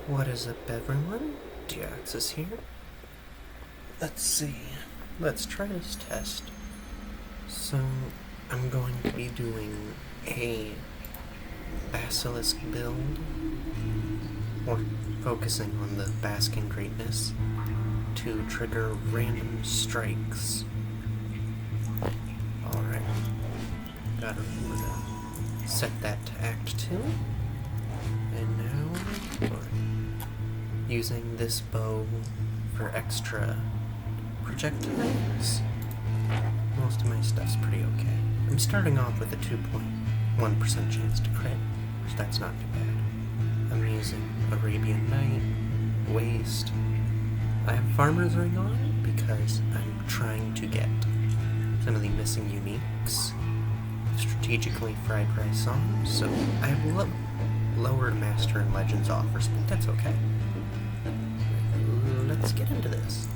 What is up, everyone? Deoxys here. Let's see. Let's try this test. So, I'm going to be doing a basilisk build, or focusing on the basking greatness, to trigger random strikes. Alright. Gotta remember to set that to Act 2. And now, we're using this bow for extra projectiles. Most of my stuff's pretty okay. I'm starting off with a 2.1% chance to crit, so that's not too bad. I'm using Arabian Night, Waste. I have Farmer's Ring on because I'm trying to get some of the missing uniques strategically fried rice on, so I have lower Master and Legends offers, but that's okay. Let's get into this.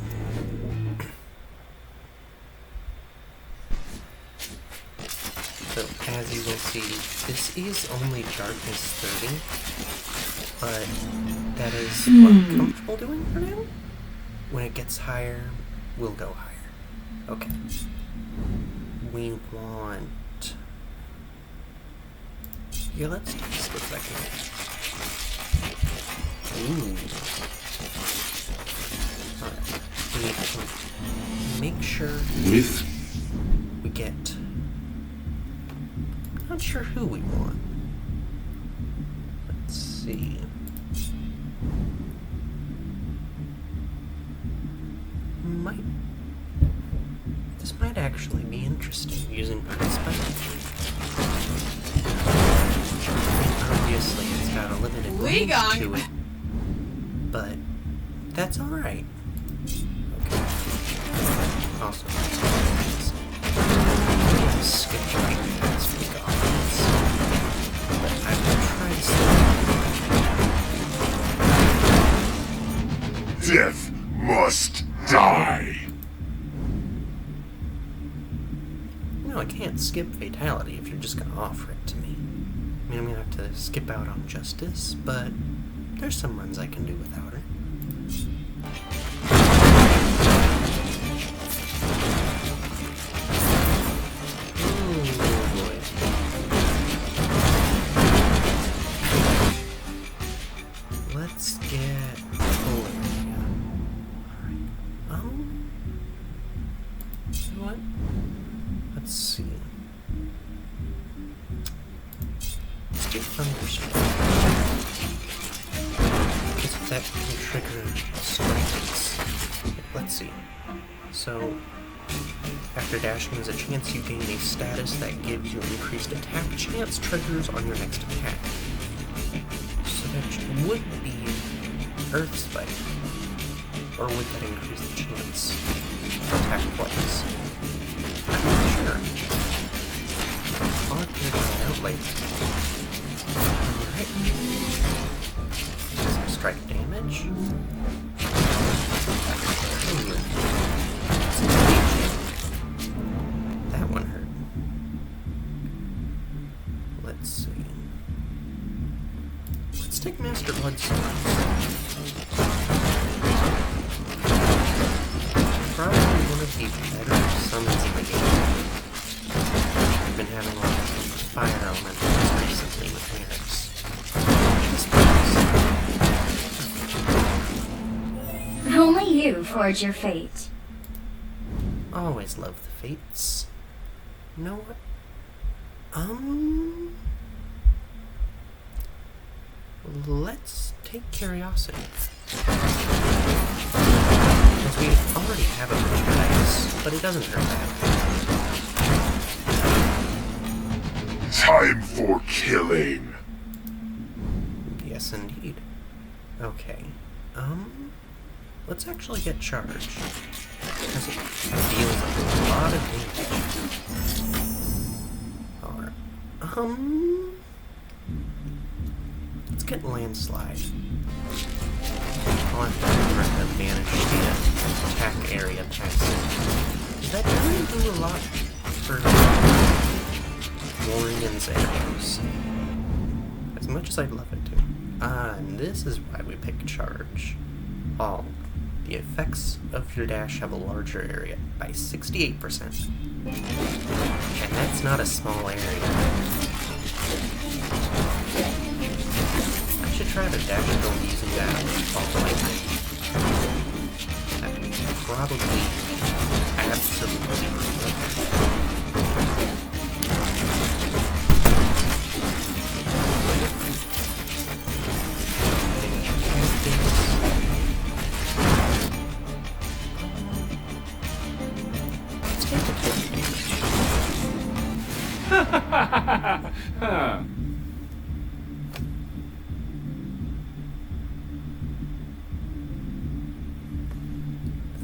So, as you will see, this is only darkness 30, but that is what I'm comfortable doing for now. When it gets higher, we'll go higher. Okay. We want... Yeah, let's do this for a second. Ooh. Alright. We need to make sure we get... Not sure who we want. Let's see. This might actually be interesting, using Crispa. Obviously, it's got a limited range to it, but that's alright. Okay. Also, skip right past the goblins, but I will try to see. Death must die. No, I can't skip Fatality if you're just gonna offer it to me. I mean, I'm gonna have to skip out on Justice, but there's some runs I can do without her. Oh boy. Let's get Valeria. Alright. You know what? Let's see. Let's do Thunderstorm. Because that can trigger strikes. Let's see. So, after dashing, there's a chance you gain a status that gives you increased attack chance triggers on your next attack. So that would be Earth Spike. Or would that increase the chance to attack twice? I'm not sure. I'll have to figure that out later. Alright. Some strike damage. That one hurt. Let's see. Let's take Master Bloodstone. Probably one of the better summons in the game. I've been having a lot of fire elementals recently with Mercs. Only you forge your fate. Always love the fates. You know what? Let's take Curiosity. Because we already have a bunch of dice, but it doesn't hurt that. Time for killing. Yes, indeed. Okay. Let's actually get charged. Because it deals a lot of damage. Alright. Let's get Landslide. I'll have to remember to banish the attack area passive. That doesn't do a lot for Warren's arrows. As much as I'd love it to. And this is why we pick charge. All. The effects of your dash have a larger area by 68%. And that's not a small area. I should try to dash go using that all lightning. That would probably absolutely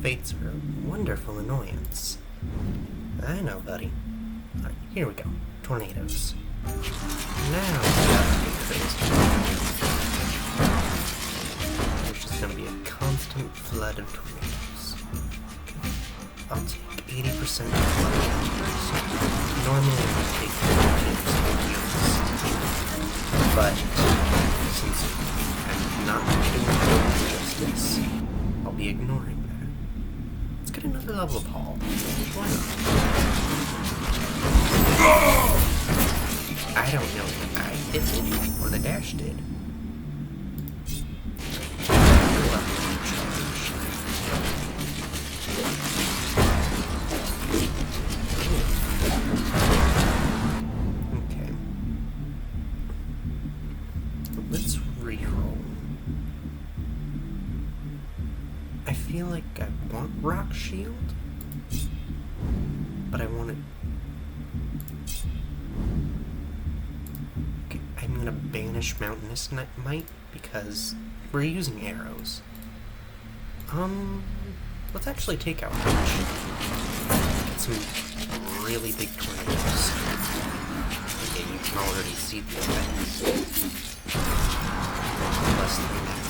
Fates are a wonderful annoyance. I know, buddy. Alright, here we go. Tornadoes. Now we got to get crazy. There's just gonna be a constant flood of tornadoes. I'll take 80% of the flood. Normally I would take 50% of heals. But since I'm not doing justice, I'll be ignoring that. Let's get another level of haul. Why not? I don't know if I did or the dash did. Okay. Let's reroll. I feel like I want Rock Shield, but I want it. Okay, I'm gonna banish Mountainous Might because we're using arrows. Let's actually take out Rock Shield. Get some really big tornadoes. Okay, you can already see the effects. Less than that,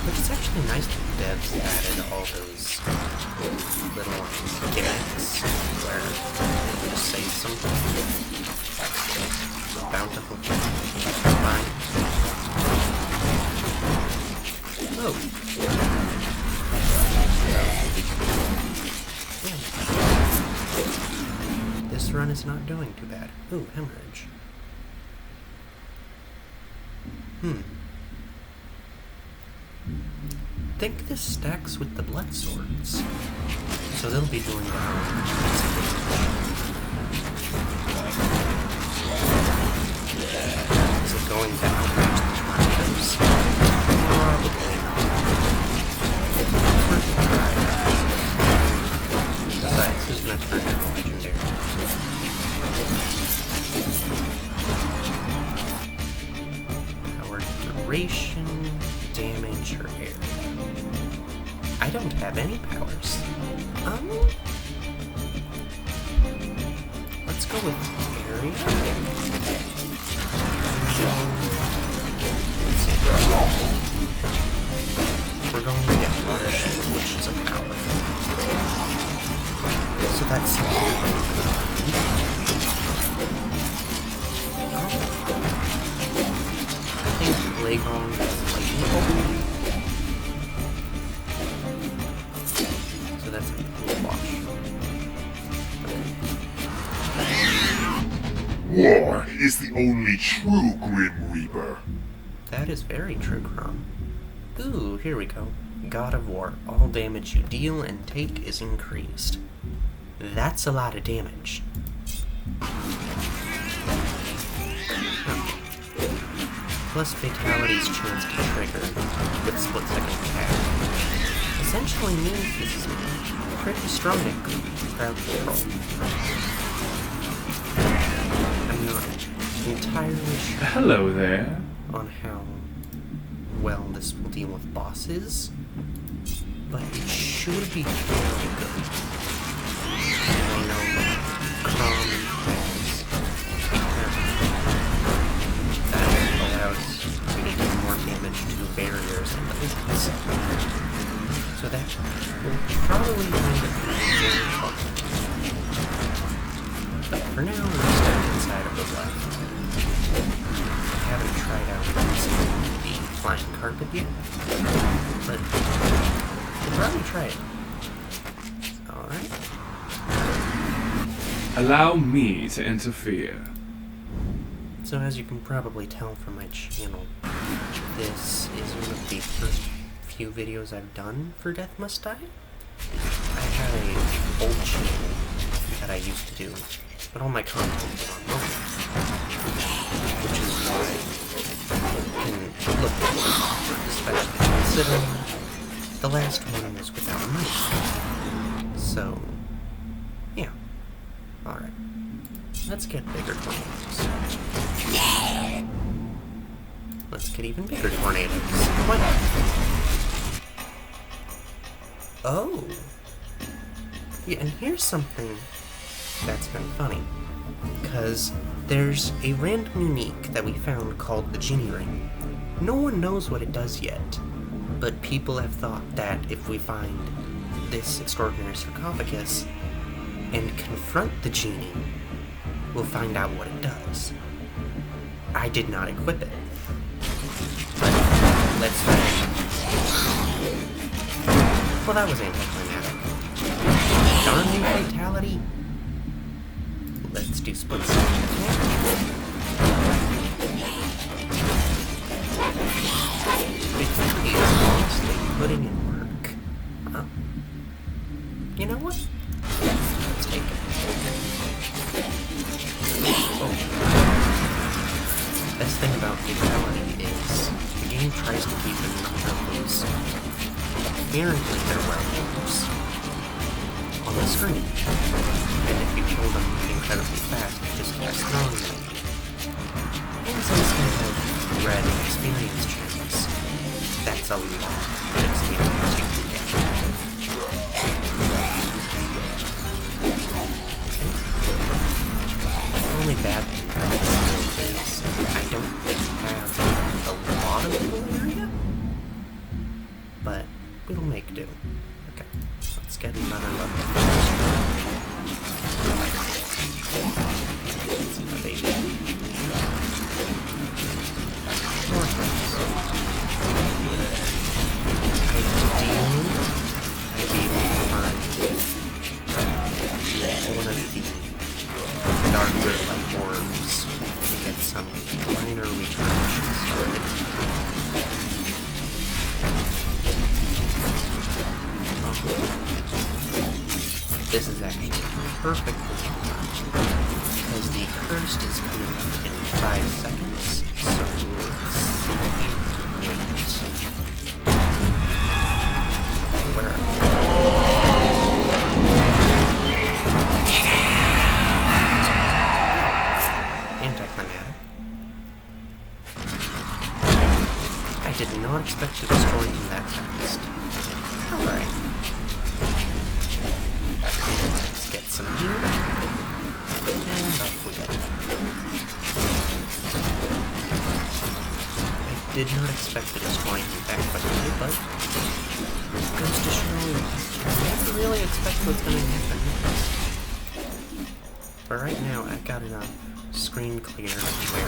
but it's actually nice that the devs added all those little gimmicks where they just say something. Bountiful fine. Oh. Yeah. This run is not doing too bad. Ooh, hemorrhage. I think this stacks with the blood swords, so they'll be doing that. Is it going down to the tornadoes? Probably not. Besides, who's gonna turn into legendary? Power duration, damage, or air. I don't have any powers. Let's go with area. We're going to get water shield, which is a power. So that's something. I think Legon is lightning. That's a cool wash. War is the only true Grim Reaper. That is very true, Crom. Ooh, here we go. God of War. All damage you deal and take is increased. That's a lot of damage. Plus fatality's chance to trigger with split-second attack. Essentially means this is pretty strong at crowd control. I'm not entirely sure Hello there. on how well this will deal with bosses, but it should be fairly good. I know Crom that allows you to do more damage to barriers and things. So that will probably end up being very fun. But for now, we're stuck inside of the left. carpet yet, but we'll probably try it. Alright. Allow me to interfere. So as you can probably tell from my channel, this is one of the first few videos I've done for Death Must Die. I had a old channel that I used to do, but all my content was on mobile, which is why it can look a little awkward, especially considering the last one was without a mic. So, yeah. Alright. Let's get bigger tornadoes. Let's get even bigger tornadoes. What? Oh! Yeah, and here's something that's been funny. Because there's a random unique that we found called the Genie Ring. No one knows what it does yet, but people have thought that if we find this extraordinary sarcophagus and confront the genie, we'll find out what it does. I did not equip it. But let's try it. Well, that was anticlimactic. Darn new fatality. Let's do split second attack. Victory is honestly putting in work. You know what? Let's take it. Oh. Best thing about fatality is the game tries to keep a number of those apparently they're werewolves on the screen. And if you kill them incredibly fast, you just get thrown them. And since they have red experience channels, that's a lot of experience you can get. The only bad thing about this build is I don't have a lot of full area, but we'll make do. Okay, let's get another level. One of the darker hordes to get some minor returns started. This is actually perfect because the cursed is coming up in 5 seconds, so let's see. Where are we? Anticlimactic. I did not expect to destroy him that fast. Alright. Let's get some here. And off we go. I did not expect to destroy him that quickly, but it goes to show you never really expect what's going to happen next. But right now, I've got enough screen clear where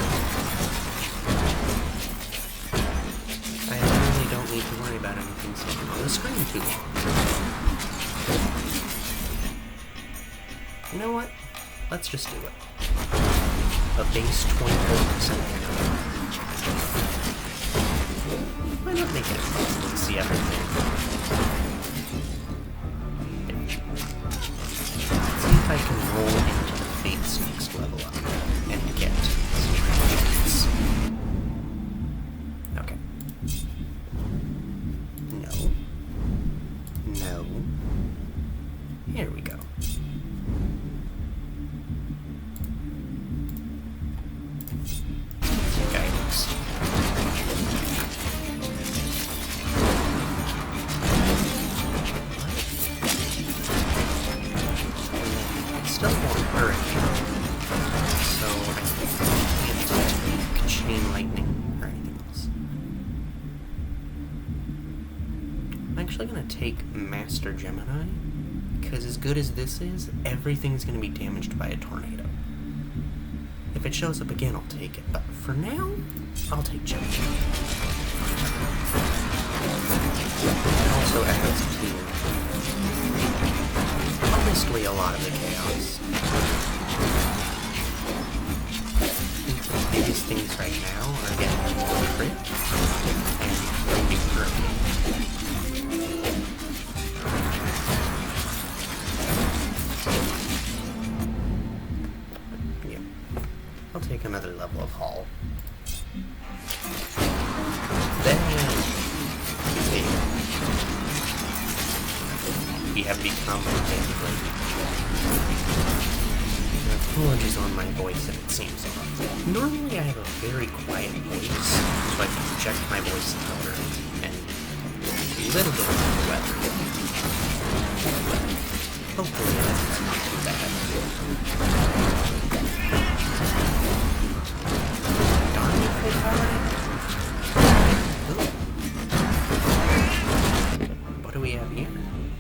I really don't need to worry about anything sitting on the screen too long. You know what? Let's just do it. A base 24% count. Why not make it possible to see everything? Let's see if I can roll into the Fate's next level up and get synergies. Okay. No. No. Here we go. Guidance. Still won't hurt. So I can't take chain lightning or anything else. I'm actually gonna take Master Gemini, because as good as this is, everything's gonna be damaged by a tornado. If it shows up again, I'll take it, but for now, I'll take Gemini. It also adds to, honestly, a lot of the chaos. The biggest things right now are getting more crit and loading hurricane. Yeah. I'll take another level of haul. Then we have become basically. Apologies on my voice if it seems off. Normally I have a very quiet voice, so I can project my voice louder and a little bit of the weather. But hopefully that's not too bad. Darn it, they powered. What do we have here?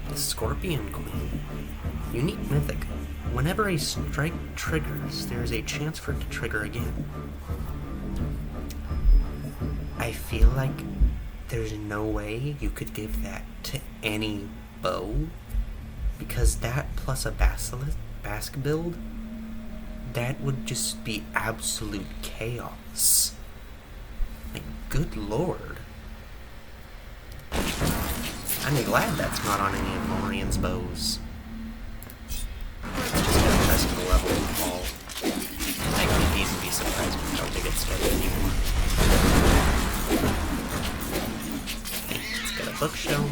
The Scorpion Queen. Unique mythic. Whenever a strike triggers, there is a chance for it to trigger again. I feel like there's no way you could give that to any bow, because that plus a basque build, that would just be absolute chaos. Like, good lord. I'm glad that's not on any of Lorian's bows. Just get the rest of the level of all. I could easily be surprised with how big it's getting anymore. Okay, let's get a bookshelf.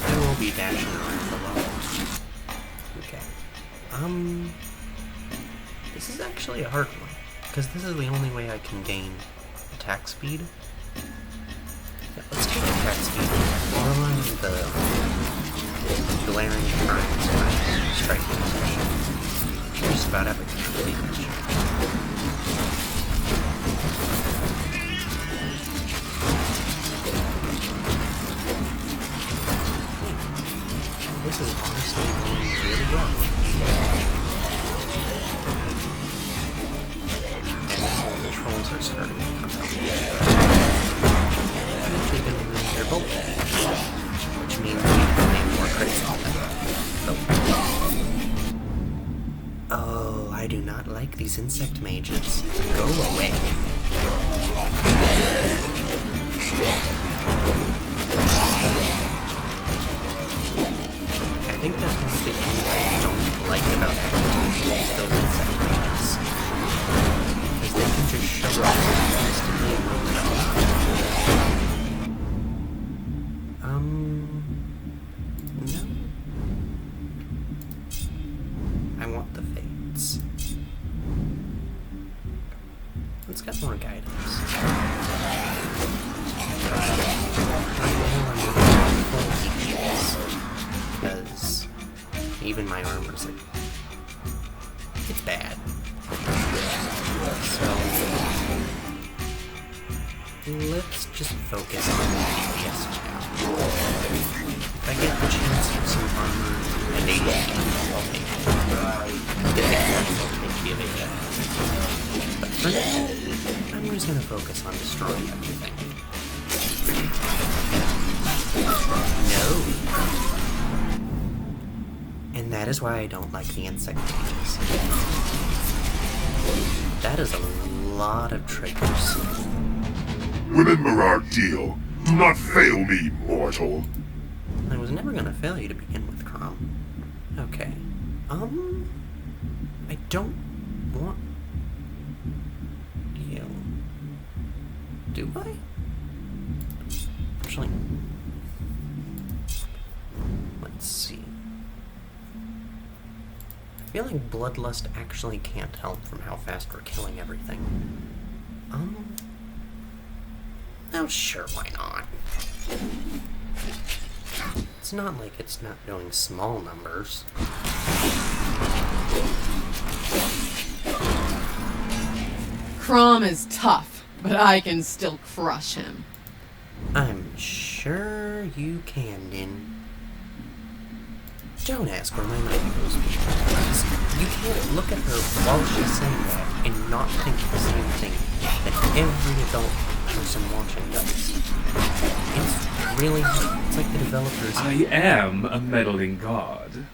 I will be dashing around a lot. Okay. This is actually a hard one, because this is the only way I can gain attack speed. Yeah, let's take attack speed. Align the glaring crimes by striking position. Just about everything, pretty much. This is honestly going really well. And the trolls are starting to come out. I'm actually going to move their bolt, which means we can make more crits on them. Oh, I do not like these insect mages. Go away. I think that's one of the things I don't like about those insect mages. Is they can just show up instantly and roll it up. No. I want the fates. Let's get more guidance. Because even my armor's like, it's bad. So let's just focus on the DPS now. If I get the chance for some armor and HP, I'll take it. If I get it, but for now, I'm just gonna focus on destroying everything. No. And that is why I don't like the insect mages. That is a lot of triggers. Remember our deal. Do not fail me, mortal. I was never gonna fail you to begin with, Crom. Okay. I don't want you. Do I? Actually, let's see. I feel like Bloodlust actually can't help from how fast we're killing everything. Oh, sure, why not? It's not like it's not doing small numbers. Crom is tough, but I can still crush him. I'm sure you can, Din. don't ask where my mind goes. You can't look at her while she's saying that and not think the same thing that every adult person watching does. It's really, it's like the developers... I am a meddling god.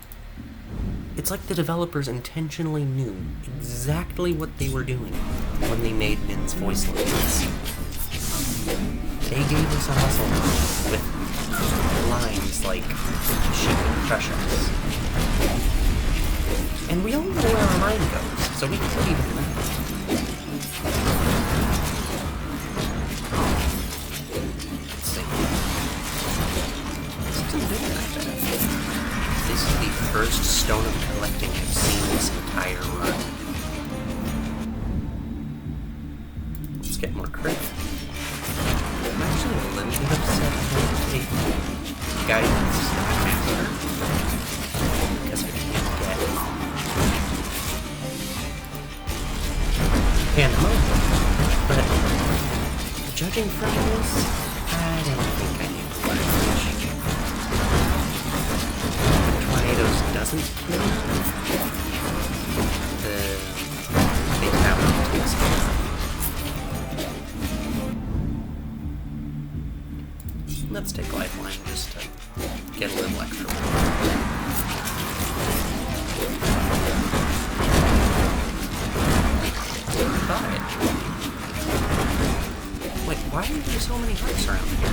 It's like the developers intentionally knew exactly what they were doing when they made Min's voice lines. They gave us a hustle with lines like, she can crush us. And we all know where our mind goes, so we can leave it at that. Let's see. This isn't doing that bad. This is the first stone of collecting I've seen this entire run. Let's get more crit. I'm actually a little bit upset to take guidance master because I can't get pandemonium. But judging from this, I don't think I need to learn much. Tornadoes doesn't kill. The fatality takes care. Let's take lifeline just to get a little extra. Bye. Wait, why are there so many hearts around here?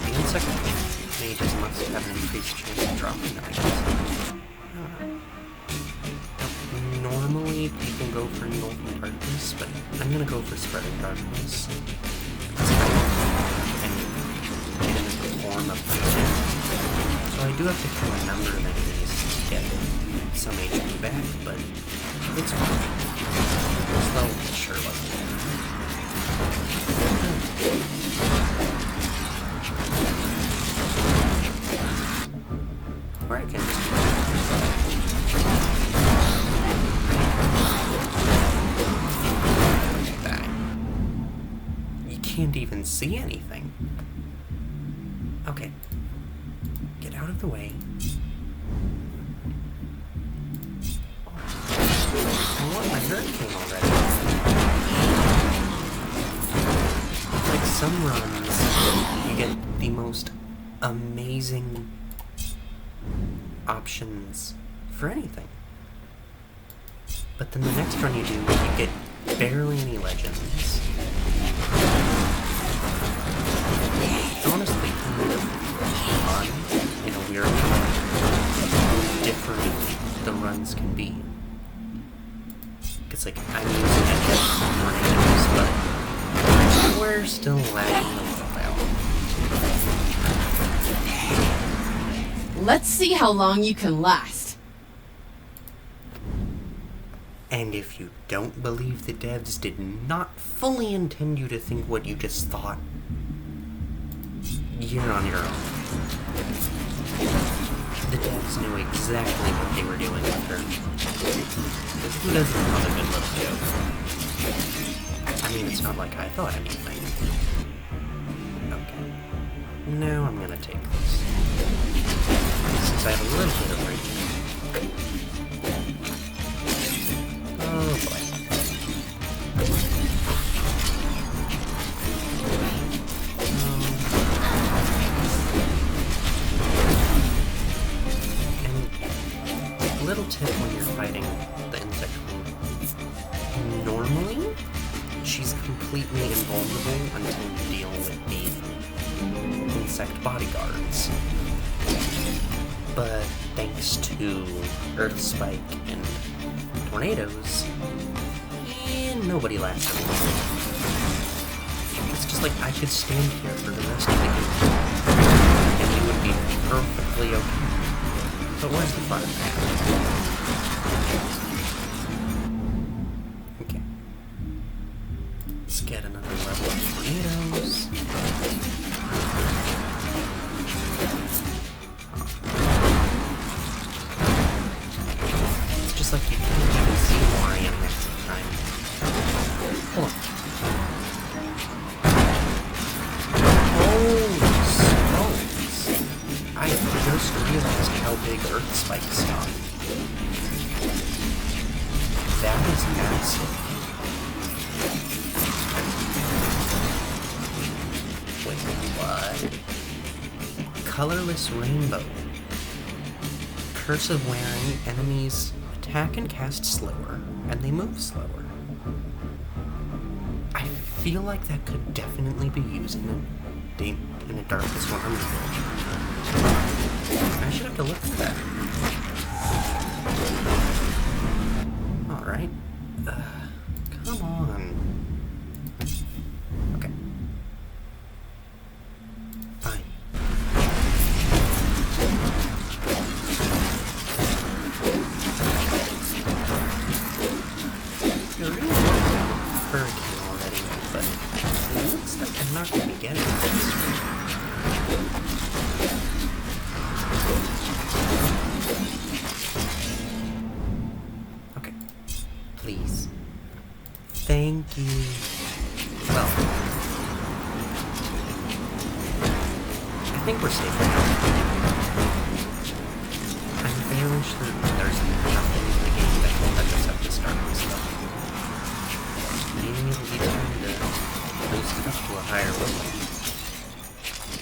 The insect mages must have an increased chance of dropping them, I guess. Normally people go for engulfing darkness, but I'm gonna go for spreading darkness. And get him in the form of vision. So I do have to kill a number of enemies to get some HP back, but it's fine. Slow, but sure wasn't. Or I can just can't even see anything. Okay. Get out of the way. I want my hurricane already. Like some runs, you get the most amazing options for anything. But then the next run you do, you get barely any legends. It's honestly kind of fun in a weird way how different the runs can be. It's like I'm using it as tornadoes, but we're still lagging a little bit. Let's see how long you can last. And if you don't believe the devs did not fully intend you to think what you just thought, you're on your own. The devs knew exactly what they were doing with her. Who doesn't love a good little joke? I mean, it's not like I thought anything. Okay. Now I'm gonna take this. Since I have a little bit of rage. Oh boy. And little tip when you're fighting the insect queen. Normally, she's completely invulnerable until you deal with the insect bodyguards. But thanks to Earth Spike and tornadoes, and nobody lasts long. It's just like I could stand here for the rest of the game, and we would be perfectly okay. But where's the fun in that? Okay. Let's get another level of tornadoes. It's just like you can't even see where I am next time. Hold on. Holy smokes. I acid. Wait, what? Colorless rainbow. Curse of wearing, enemies attack and cast slower, and they move slower. I feel like that could definitely be used in a Darkest Worm village. I should have to look at that. Alright. Come on. Okay. Fine. You're really hurricane already, but it looks like I'm not going to be getting this. Okay. Please. Thank you. Well, I think we're safe now. I'm fairly sure there's nothing in the game that will let us up to start this stuff. Maybe it'll be time to boost it up to a higher level.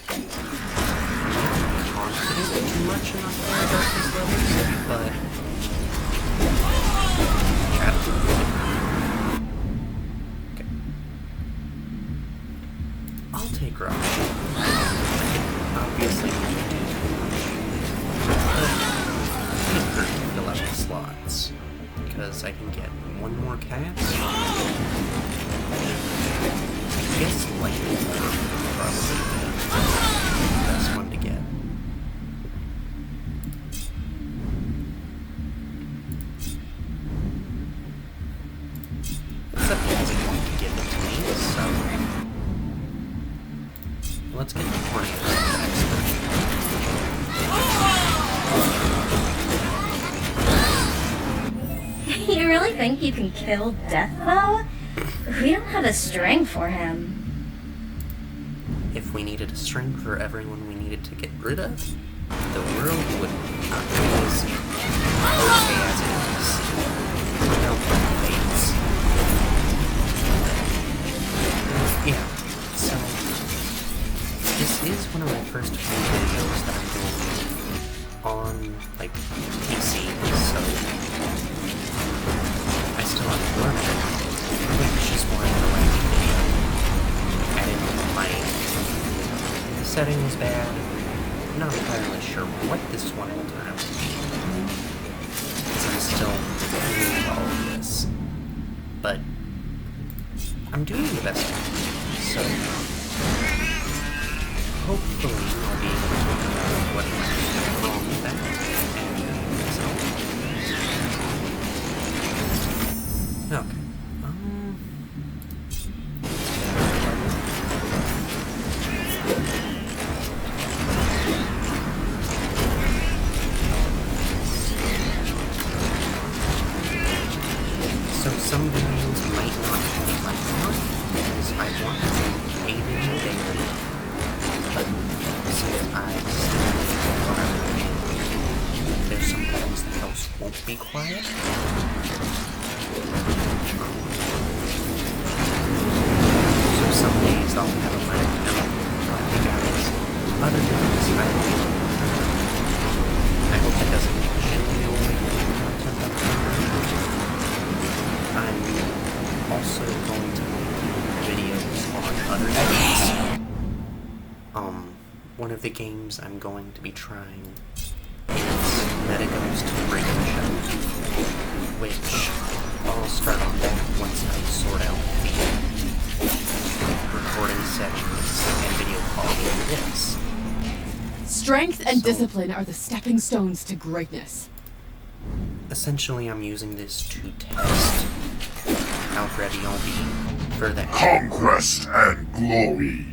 I'm not confident too much in the higher darkness levels, but okay. I'll take rock. Obviously, not do too much. But it hurt to fill out the slots, because I can get one more cast. I guess lightning is probably the best one to get. Except he doesn't want to give it to me, so let's get the point of the expert. You really think you can kill Death, though? We don't have a string for him. If we needed a string for everyone we needed to get rid of, the world would not be as okay as it is. No complaints. Yeah, so this is one of my first few videos that I'm doing on, like, PC, so I still have to learn it, which is why I like the video. I didn't like the setting was bad. I'm not entirely sure what this one will turn out to be, because I'm still new to all of this. But I'm doing the best I can, so hopefully I'll be able to figure out what is wrong with that and resolve it. Okay. So some videos might not have my part, because I want to make a video daily, but since I still there's sometimes the house won't be quiet. So some days I'll have a mic and I'll talk to you guys. Other days I hope that doesn't shit me away from the content I'm doing. I'm also going to make videos on other games. One of the games I'm going to be trying is Metaghost Breaking, which I'll start on that once I sort out the recording settings and video quality of this. Strength and discipline are the stepping stones to greatness. Essentially, I'm using this to test how ready I'll be for that. Conquest and glory.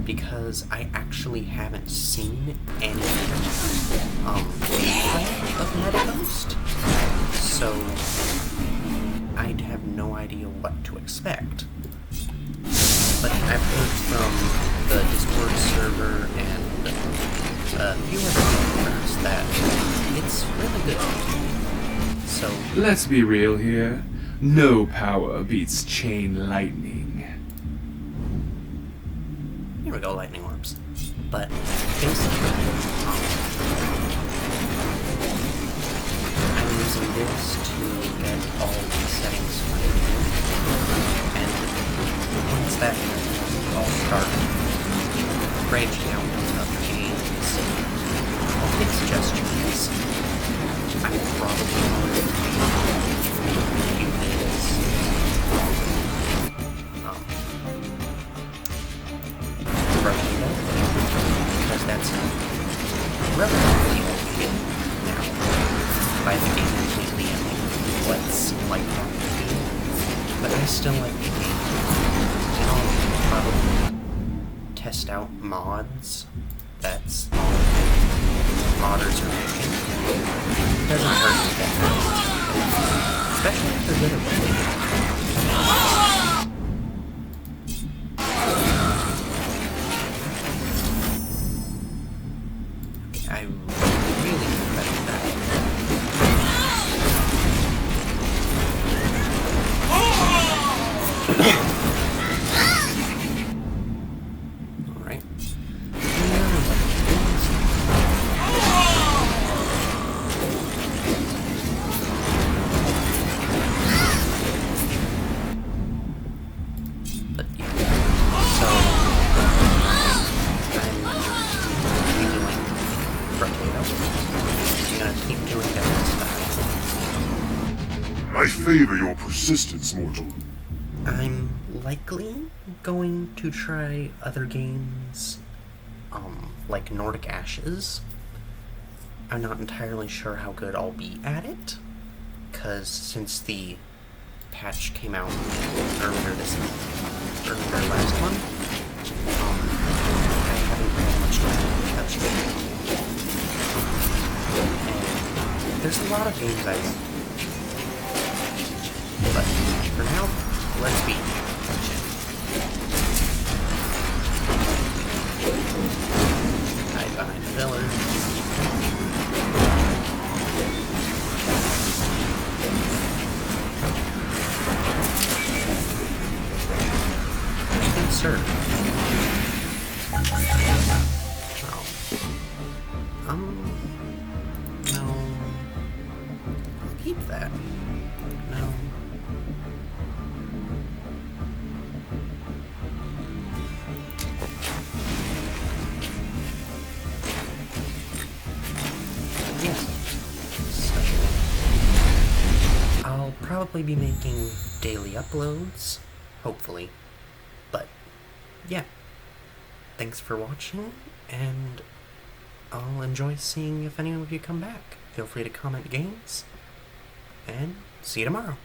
Because I actually haven't seen any gameplay of Metaghost, so I'd have no idea what to expect. But I've heard from the Discord server and a few other members that it's really good. So Let's be real here. No power beats chain lightning. Here we go, lightning orbs. But basically, I'm using this to get all the settings fine. And once that all started branching out into other games, I'll take suggestions. I probably want to do this. Because that's a relatively old game now. By the game completely and what's like on the game. But I still like the game. And I'll probably test out mods. That's all modders are making. Doesn't hurt to get them. Especially if they're good at what they do. I really respect that. Alright. But yeah. So I'm gonna keep doing that style. I favor your persistence, mortal. I'm likely going to try other games, like Nordic Ashes. I'm not entirely sure how good I'll be at it, because since the patch came out earlier last month, I haven't had much time to touch it. And there's a lot of games I like. But for now, let's be patient. Hide behind the pillars. Good sir. Oh. No. I'll keep that. No. Yes. So, I'll probably be making daily uploads, hopefully. But, yeah. Thanks for watching, and I'll enjoy seeing if any of you come back. Feel free to comment games, and see you tomorrow.